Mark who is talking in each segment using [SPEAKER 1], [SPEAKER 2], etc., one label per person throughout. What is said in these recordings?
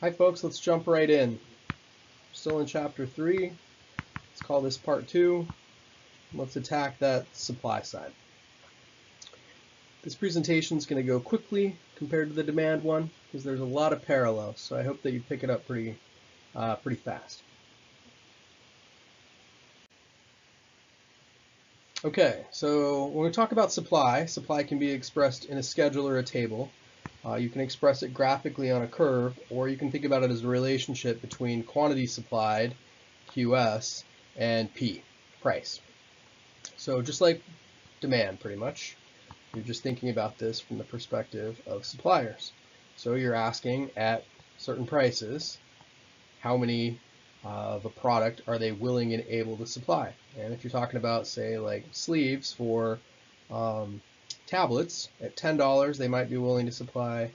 [SPEAKER 1] Hi folks, let's jump right in. Still in chapter 3. Let's call this part 2. Let's attack that supply side. This presentation is going to go quickly compared to the demand one because there's a lot of parallels, so I hope that you pick it up pretty fast. Okay, so when we talk about supply can be expressed in a schedule or a table. You can express it graphically on a curve, or you can think about it as a relationship between quantity supplied, QS, and P, price. So just like demand, pretty much, you're just thinking about this from the perspective of suppliers. So you're asking at certain prices, how many of a product are they willing and able to supply? And if you're talking about, say, like sleeves for tablets, at $10, they might be willing to supply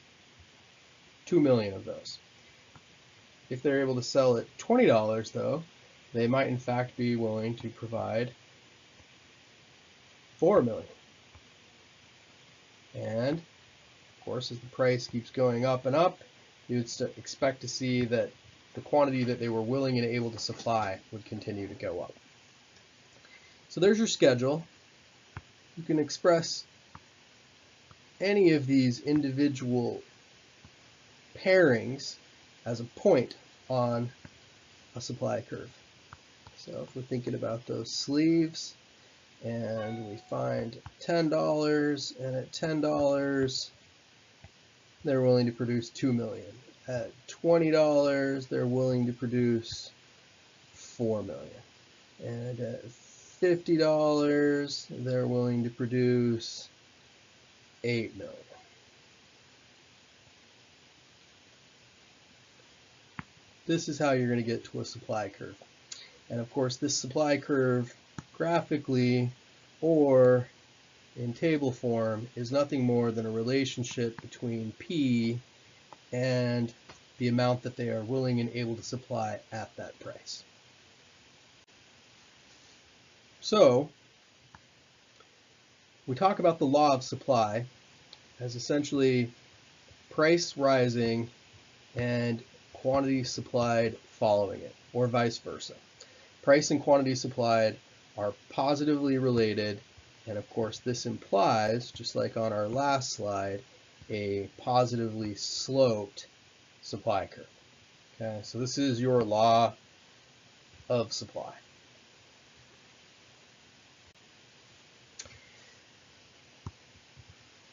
[SPEAKER 1] 2 million of those. If they're able to sell at $20, though, they might in fact be willing to provide 4 million. And of course, as the price keeps going up and up, you'd expect to see that the quantity that they were willing and able to supply would continue to go up. So there's your schedule. You can express any of these individual pairings as a point on a supply curve. So if we're thinking about those sleeves and we find $10, and at $10 they're willing to produce 2 million. At $20 they're willing to produce 4 million. And at $50 they're willing to produce 8 million. This is how you're going to get to a supply curve. And of course, this supply curve graphically or in table form is nothing more than a relationship between P and the amount that they are willing and able to supply at that price. So we talk about the law of supply as essentially price rising and quantity supplied following it, or vice versa. Price and quantity supplied are positively related, and of course this implies, just like on our last slide, a positively sloped supply curve. Okay, so this is your law of supply.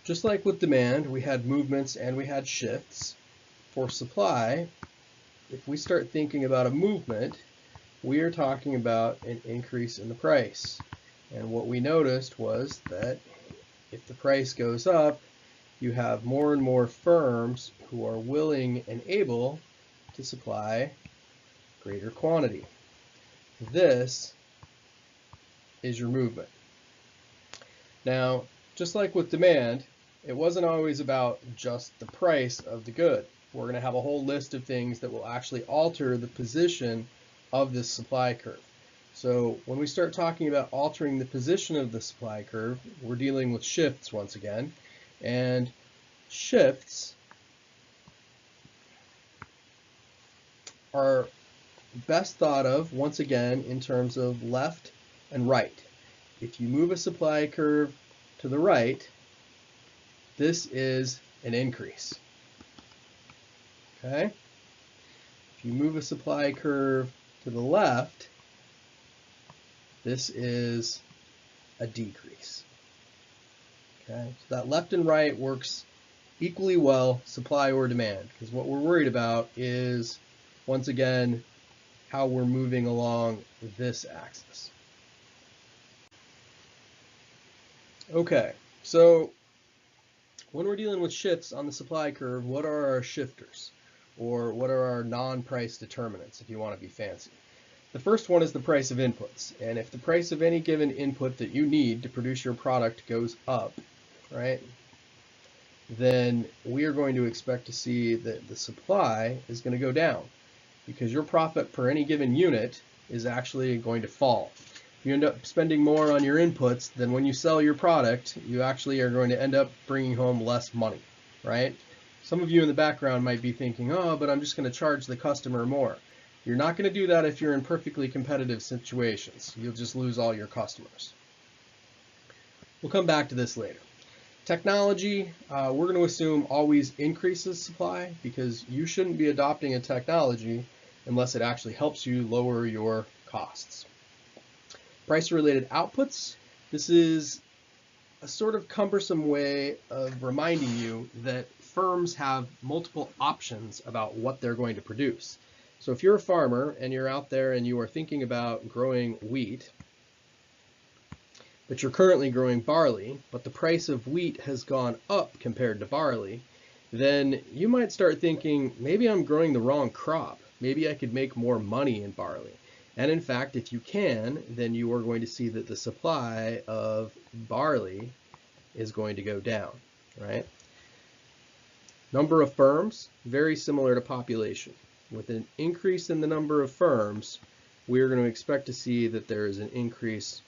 [SPEAKER 1] Just like with demand, we had movements and we had shifts. For supply, if we start thinking about a movement, we are talking about an increase in the price. And what we noticed was that if the price goes up, you have more and more firms who are willing and able to supply greater quantity. This is your movement. Now, just like with demand, it wasn't always about just the price of the good. We're going to have a whole list of things that will actually alter the position of this supply curve. So when we start talking about altering the position of the supply curve, we're dealing with shifts once again. And shifts are best thought of, once again, in terms of left and right. If you move a supply curve to the right, this is an increase. Okay? If you move a supply curve to the left, this is a decrease. Okay? So that left and right works equally well, supply or demand, because what we're worried about is, once again, how we're moving along this axis. Okay, so when we're dealing with shifts on the supply curve, what are our shifters? Or what are our non-price determinants, if you want to be fancy? The first one is the price of inputs. And if the price of any given input that you need to produce your product goes up, right, then we are going to expect to see that the supply is going to go down, because your profit per any given unit is actually going to fall. If you end up spending more on your inputs, then when you sell your product, you actually are going to end up bringing home less money, right? Some of you in the background might be thinking, oh, but I'm just going to charge the customer more. You're not going to do that if you're in perfectly competitive situations. You'll just lose all your customers. We'll come back to this later. Technology, we're going to assume always increases supply because you shouldn't be adopting a technology unless it actually helps you lower your costs. Price-related outputs, this is a sort of cumbersome way of reminding you that firms have multiple options about what they're going to produce. So if you're a farmer and you're out there and you are thinking about growing wheat, but you're currently growing barley, but the price of wheat has gone up compared to barley, then you might start thinking, maybe I'm growing the wrong crop. Maybe I could make more money in barley. And in fact, if you can, then you are going to see that the supply of barley is going to go down, right? Number of firms, very similar to population. With an increase in the number of firms, we're going to expect to see that there is an increase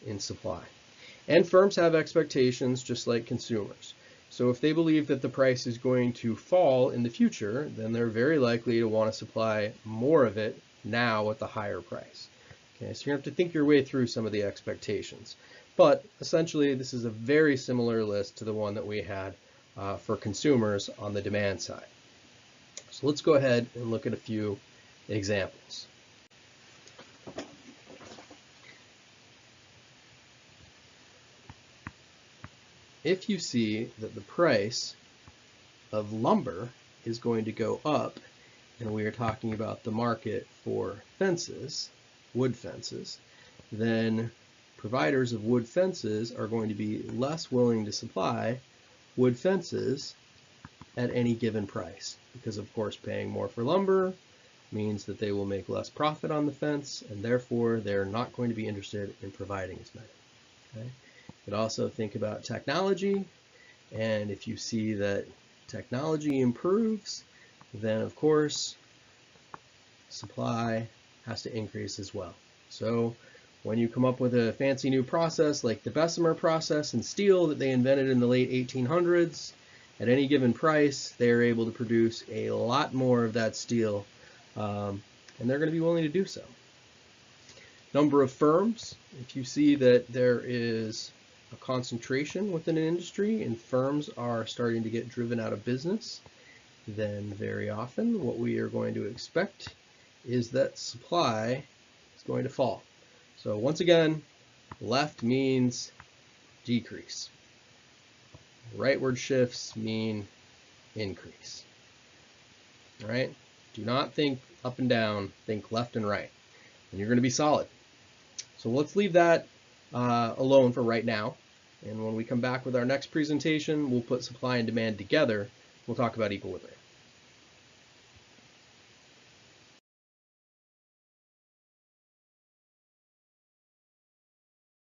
[SPEAKER 1] in supply. And firms have expectations just like consumers. So if they believe that the price is going to fall in the future, then they're very likely to want to supply more of it now at the higher price. Okay, so you have to think your way through some of the expectations. But essentially, this is a very similar list to the one that we had for consumers on the demand side. So let's go ahead and look at a few examples. If you see that the price of lumber is going to go up, and we are talking about the market for fences, wood fences, then providers of wood fences are going to be less willing to supply wood fences at any given price, because of course paying more for lumber means that they will make less profit on the fence, and therefore they're not going to be interested in providing as many. Okay? You could also think about technology, and if you see that technology improves, then of course supply has to increase as well. So when you come up with a fancy new process like the Bessemer process in steel that they invented in the late 1800s, at any given price they are able to produce a lot more of that steel, and they're going to be willing to do so. Number of firms, if you see that there is a concentration within an industry and firms are starting to get driven out of business, then very often what we are going to expect is that supply is going to fall. So once again, left means decrease. Rightward shifts mean increase. All right? Do not think up and down, think left and right, and you're going to be solid. So let's leave that alone for right now. And when we come back with our next presentation, we'll put supply and demand together. We'll talk about equilibrium.